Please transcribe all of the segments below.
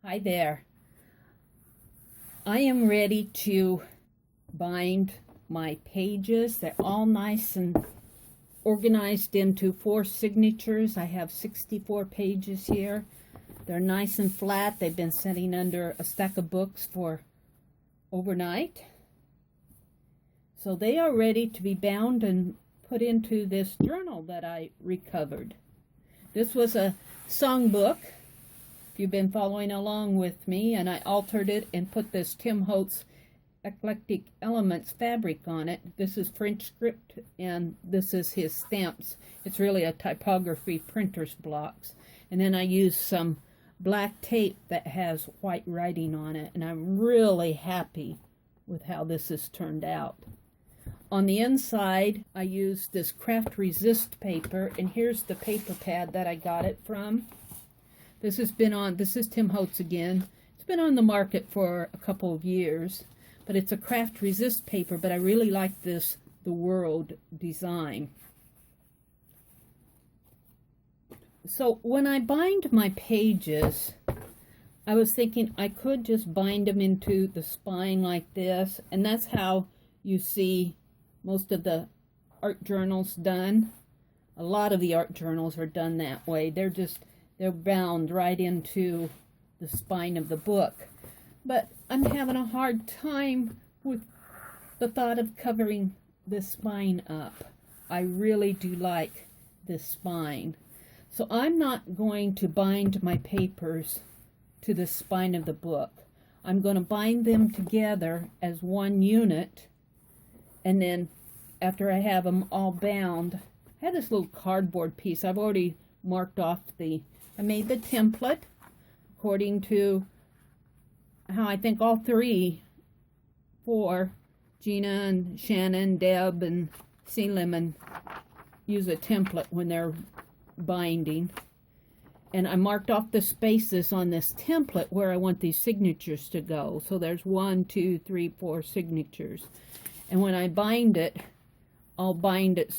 Hi there. I am ready to bind my pages. They're all nice and organized into 4 signatures. I have 64 pages here. They're nice and flat. They've been sitting under a stack of books for overnight. So they are ready to be bound and put into this journal that I recovered. This was a songbook. You've been following along with me, and I altered it and put this Tim Holtz Eclectic Elements fabric on it. This is French script, and this is his stamps. It's really a typography printer's blocks. And then I used some black tape that has white writing on it, and I'm really happy with how this has turned out. On the inside, I used this craft resist paper, and here's the paper pad that I got it from. This is Tim Holtz again. It's been on the market for a couple of years, but it's a craft resist paper, but I really like this, the world design. So when I bind my pages, I was thinking I could just bind them into the spine like this, and that's how you see most of the art journals done. A lot of the art journals are done that way. They're bound right into the spine of the book. But I'm having a hard time with the thought of covering this spine up. I really do like this spine. So I'm not going to bind my papers to the spine of the book. I'm going to bind them together as one unit, and then after I have them all bound, I have this little cardboard piece. I've already marked off I made the template according to how I think all 4, Gina and Shannon, Deb, and Selim, use a template when they're binding. And I marked off the spaces on this template where I want these signatures to go. So there's 1, 2, 3, 4 signatures. And when I bind it, I'll bind it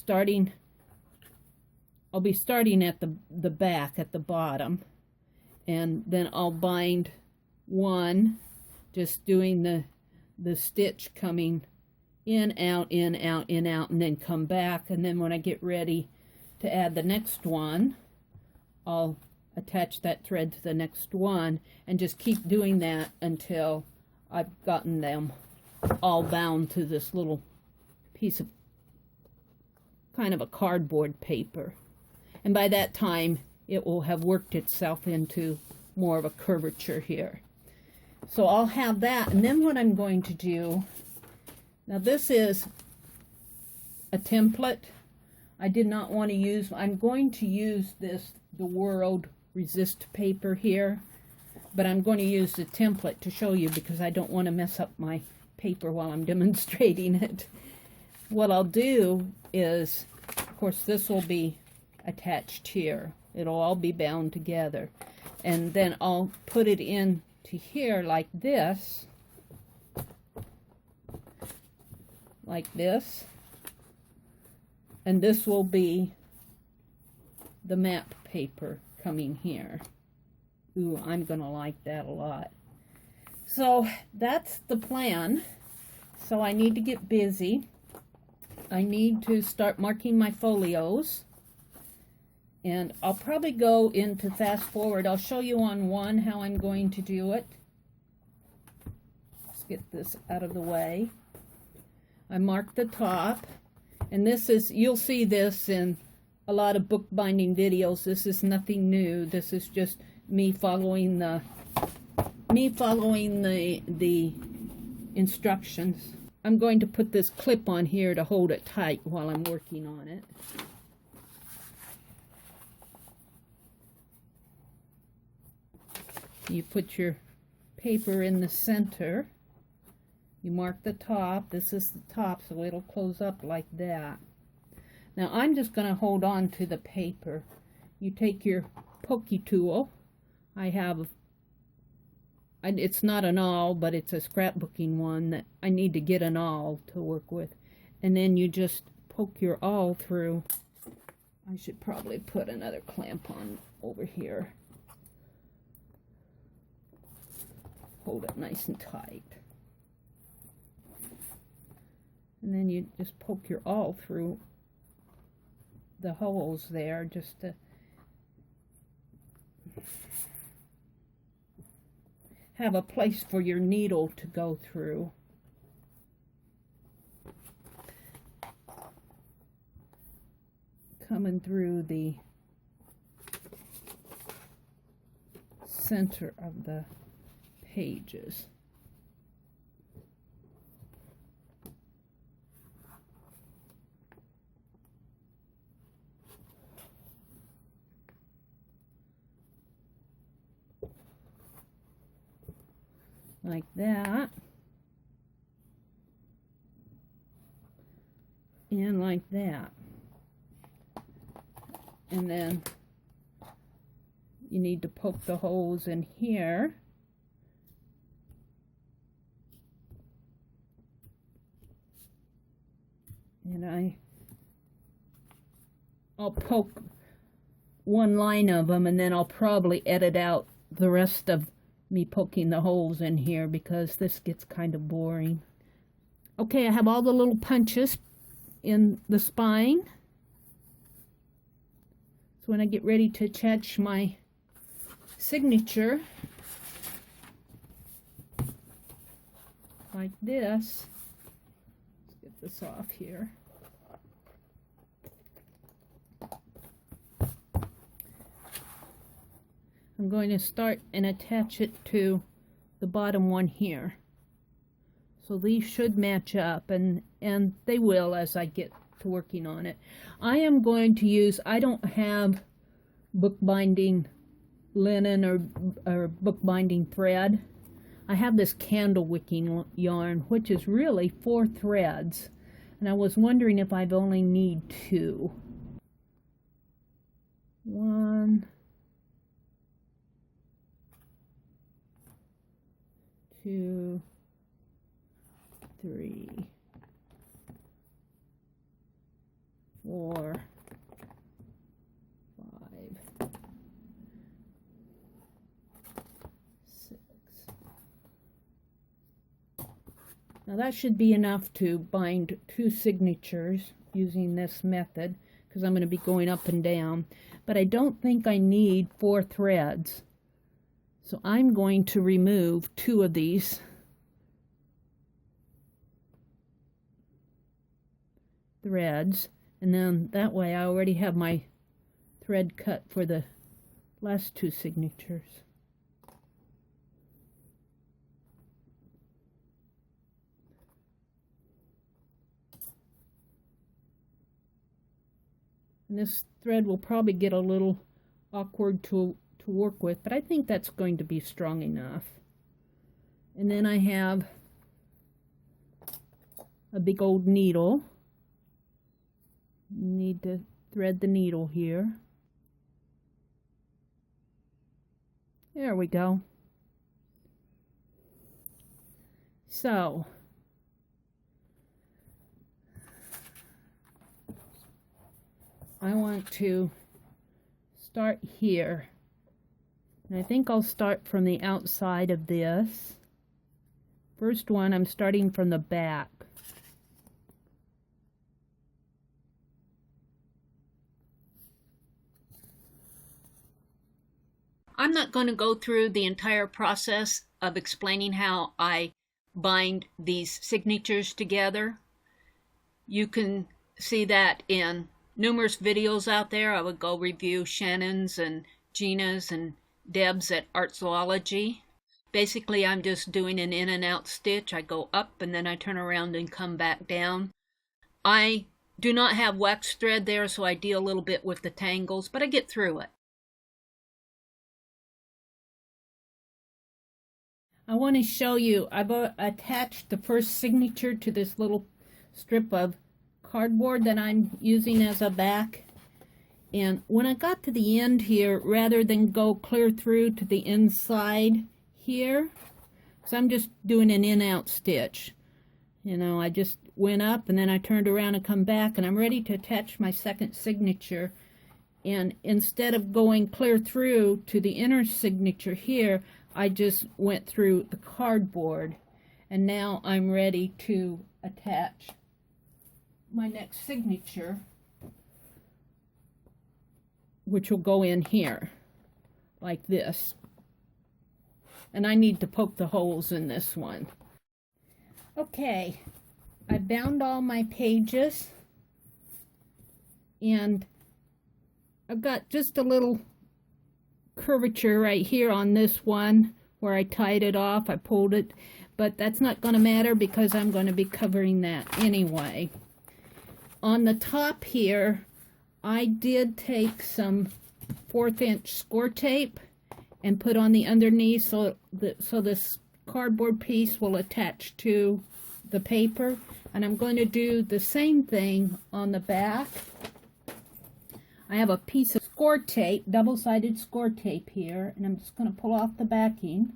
I'll be starting at the back, at the bottom, and then I'll bind 1, just doing the stitch coming in, out, in, out, in, out, and then come back. And then when I get ready to add the next one, I'll attach that thread to the next one, and just keep doing that until I've gotten them all bound to this little piece of kind of a cardboard paper. And by that time, it will have worked itself into more of a curvature here. So I'll have that, and then what I'm going to do, now this is a template. I did not want to use, I'm going to use the World Resist paper here, but I'm going to use the template to show you because I don't want to mess up my paper while I'm demonstrating it. What I'll do is, of course, this will be attached here. It'll all be bound together, and then I'll put it in to here like this, and this will be the map paper coming here. Ooh, I'm gonna like that a lot. So that's the plan. So I need to get busy. I need to start marking my folios. And I'll probably go into fast forward. I'll show you on one how I'm going to do it. Let's get this out of the way. I marked the top, and this is, you'll see this in a lot of bookbinding videos. This is nothing new. This is just me following the instructions. I'm going to put this clip on here to hold it tight while I'm working on it. You put your paper in the center. You mark the top. This is the top, so it'll close up like that. Now I'm just going to hold on to the paper. You take your pokey tool. It's not an awl, but it's a scrapbooking one that I need to get an awl to work with. And then you just poke your awl through. I should probably put another clamp on over here. hold it nice and tight. And then you just poke your awl through the holes there just to have a place for your needle to go through. Coming through the center of the pages. Like that. And like that. And then you need to poke the holes in here. And I'll poke one line of them, and then I'll probably edit out the rest of me poking the holes in here because this gets kind of boring. Okay, I have all the little punches in the spine. So when I get ready to attach my signature, like this, let's get this off here. I'm going to start and attach it to the bottom one here. So these should match up, and they will as I get to working on it. I am going to use, I don't have bookbinding linen or bookbinding thread. I have this candle wicking yarn, which is really 4 threads, and I was wondering if I'd only need 2. 1, 2, 3, 4, 5, 6. Now that should be enough to bind 2 signatures using this method, because I'm going to be going up and down. But I don't think I need 4 threads. So I'm going to remove 2 of these threads, and then that way I already have my thread cut for the last 2 signatures. And this thread will probably get a little awkward to work with, but I think that's going to be strong enough. And then I have a big old needle. Need to thread the needle here. There we go. So I want to start here. And I think I'll start from the outside of this. First one, I'm starting from the back. I'm not going to go through the entire process of explaining how I bind these signatures together. You can see that in numerous videos out there. I would go review Shannon's and Gina's and Deb's at Artzology. Basically, I'm just doing an in and out stitch. I go up and then I turn around and come back down. I do not have wax thread there, so I deal a little bit with the tangles, but I get through it. I want to show you, I've attached the first signature to this little strip of cardboard that I'm using as a back. And when I got to the end here, rather than go clear through to the inside here, so I'm just doing an in-out stitch. You know, I just went up and then I turned around and come back, and I'm ready to attach my second signature. And instead of going clear through to the inner signature here, I just went through the cardboard, and now I'm ready to attach my next signature, which will go in here like this. And I need to poke the holes in this one. Okay, I bound all my pages, and I've got just a little curvature right here on this one where I tied it off. I pulled it, but that's not going to matter because I'm going to be covering that anyway. On the top here, I did take some 1/4 inch score tape and put on the underneath so this cardboard piece will attach to the paper. And I'm going to do the same thing on the back. I have a piece of score tape, double-sided score tape here, and I'm just going to pull off the backing.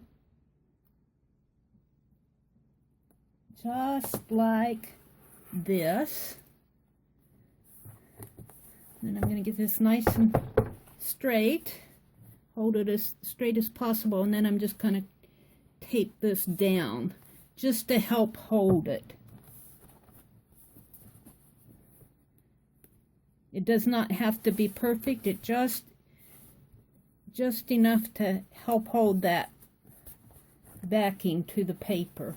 Just like this. And I'm going to get this nice and straight. Hold it as straight as possible, and then I'm just going to tape this down just to help hold it. It does not have to be perfect. It just enough to help hold that backing to the paper.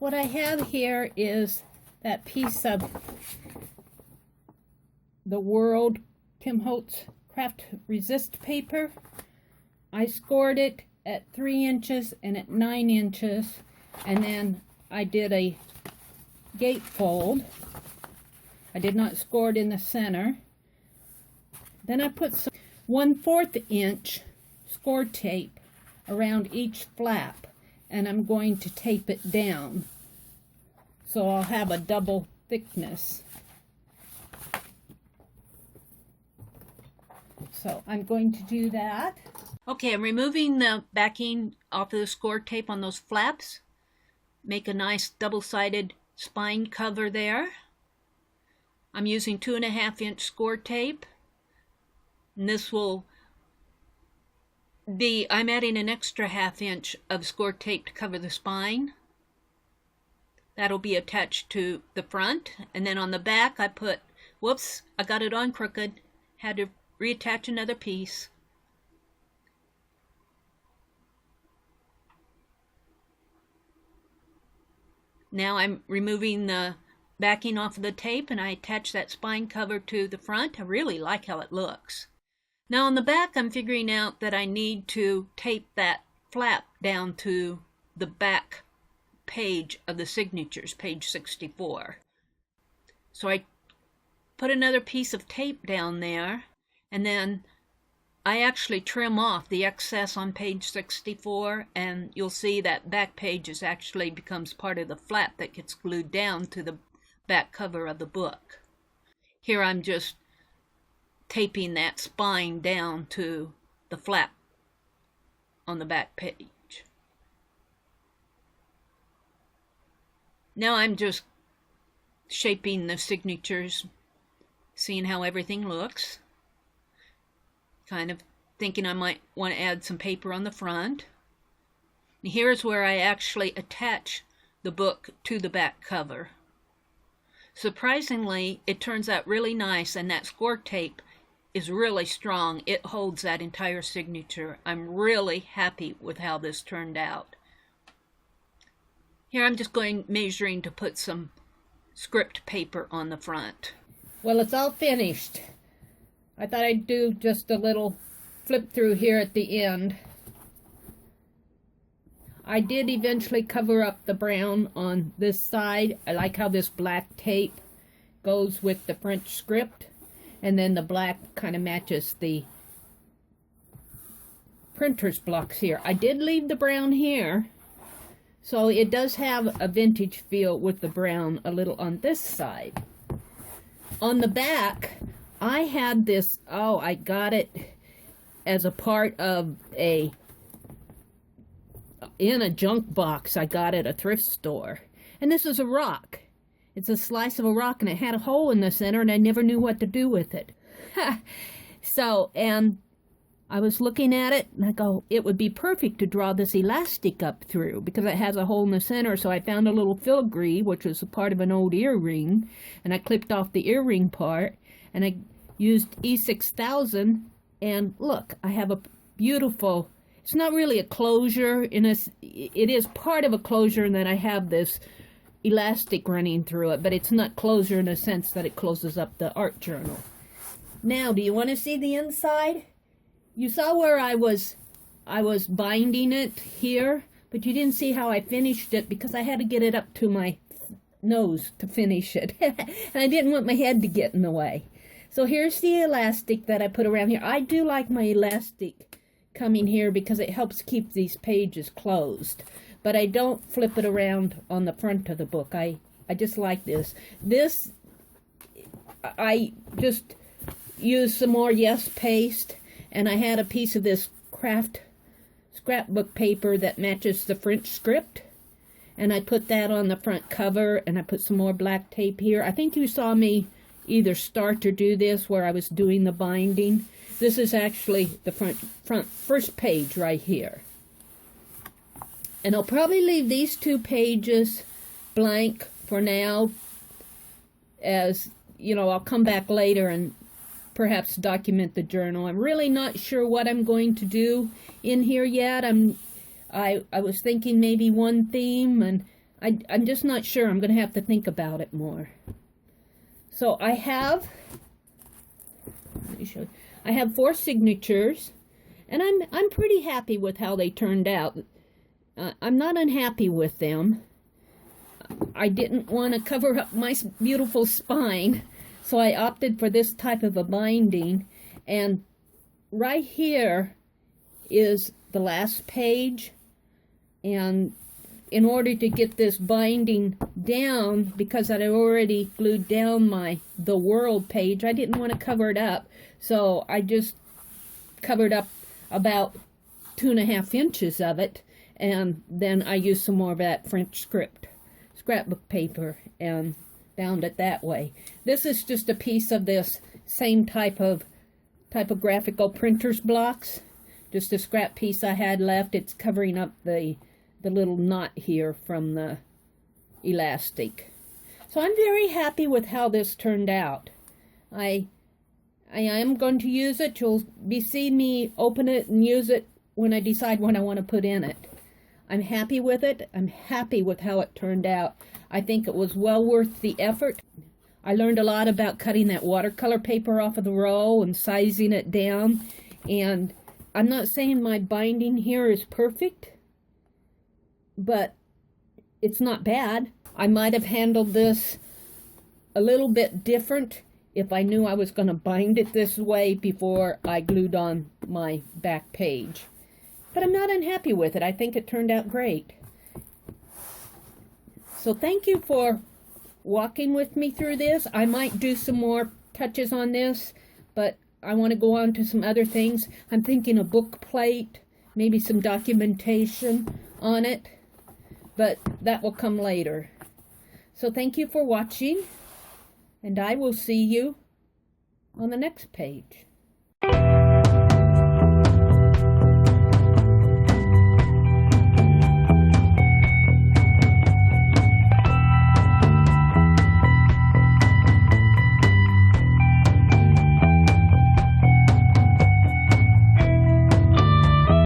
What I have here is that piece of the World Tim Holtz Craft Resist paper. I scored it at 3 inches and at 9 inches, and then I did a gatefold. I did not score it in the center. Then I put some 1/4 inch score tape around each flap, and I'm going to tape it down so I'll have a double thickness. So I'm going to do that. Okay, I'm removing the backing off of the score tape on those flaps. Make a nice double-sided spine cover there. I'm using 2.5 inch score tape. And this will be, I'm adding an extra 1/2 inch of score tape to cover the spine. That'll be attached to the front. And then on the back I put, whoops, I got it on crooked. Had to reattach another piece. Now I'm removing the backing off of the tape, and I attach that spine cover to the front. I really like how it looks. Now on the back, I'm figuring out that I need to tape that flap down to the back page of the signatures, page 64. So I put another piece of tape down there, and then I actually trim off the excess on page 64, and you'll see that back page actually becomes part of the flap that gets glued down to the back cover of the book. Here I'm just taping that spine down to the flap on the back page. Now I'm just shaping the signatures, seeing how everything looks. Kind of thinking I might want to add some paper on the front. And here's where I actually attach the book to the back cover. Surprisingly, it turns out really nice, and that score tape is really strong. It holds that entire signature. I'm really happy with how this turned out. Here I'm just measuring to put some script paper on the front. Well, it's all finished. I thought I'd do just a little flip through here at the end. I did eventually cover up the brown on this side. I like how this black tape goes with the French script, and then the black kind of matches the printer's blocks here. I did leave the brown here, so it does have a vintage feel with the brown a little on this side. On the back, I had this, I got it as a part of in a junk box. I got it at a thrift store. And this is a rock. It's a slice of a rock, and it had a hole in the center, and I never knew what to do with it. So, and I was looking at it and I go, it would be perfect to draw this elastic up through because it has a hole in the center. So I found a little filigree, which was a part of an old earring, and I clipped off the earring part, and I used E6000, and look, I have a beautiful, it's not really a closure, it is part of a closure in that I have this elastic running through it, but it's not closure in the sense that it closes up the art journal. Now, do you want to see the inside? You saw where I was binding it here, but you didn't see how I finished it because I had to get it up to my nose to finish it. And I didn't want my head to get in the way. So here's the elastic that I put around here. I do like my elastic coming here because it helps keep these pages closed. But I don't flip it around on the front of the book. I just like this. This, I just used some more Yes paste. And I had a piece of this craft scrapbook paper that matches the French script. And I put that on the front cover, and I put some more black tape here. I think you saw me either start or do this where I was doing the binding. This is actually the first page right here. And I'll probably leave these 2 pages blank for now. As, you know, I'll come back later and perhaps document the journal. I'm really not sure what I'm going to do in here yet. I was thinking maybe one theme, and I'm just not sure. I'm going to have to think about it more. So I have 4 signatures, and I'm pretty happy with how they turned out. I'm not unhappy with them. I didn't want to cover up my beautiful spine, so I opted for this type of a binding, and right here is the last page, and in order to get this binding down, because I already glued down the world page, I didn't want to cover it up, so I just covered up about 2.5 inches of it, and then I used some more of that French scrapbook paper and bound it that way. This is just a piece of this same type of typographical printer's blocks. Just a scrap piece I had left. It's covering up the little knot here from the elastic. So I'm very happy with how this turned out. I am going to use it. You'll be seeing me open it and use it when I decide what I want to put in it. I'm happy with it. I'm happy with how it turned out. I think it was well worth the effort. I learned a lot about cutting that watercolor paper off of the roll and sizing it down. And I'm not saying my binding here is perfect, but it's not bad. I might have handled this a little bit different if I knew I was going to bind it this way before I glued on my back page. But I'm not unhappy with it. I think it turned out great. So thank you for walking with me through this. I might do some more touches on this, but I want to go on to some other things. I'm thinking a book plate, maybe some documentation on it, but that will come later. So thank you for watching, and I will see you on the next page.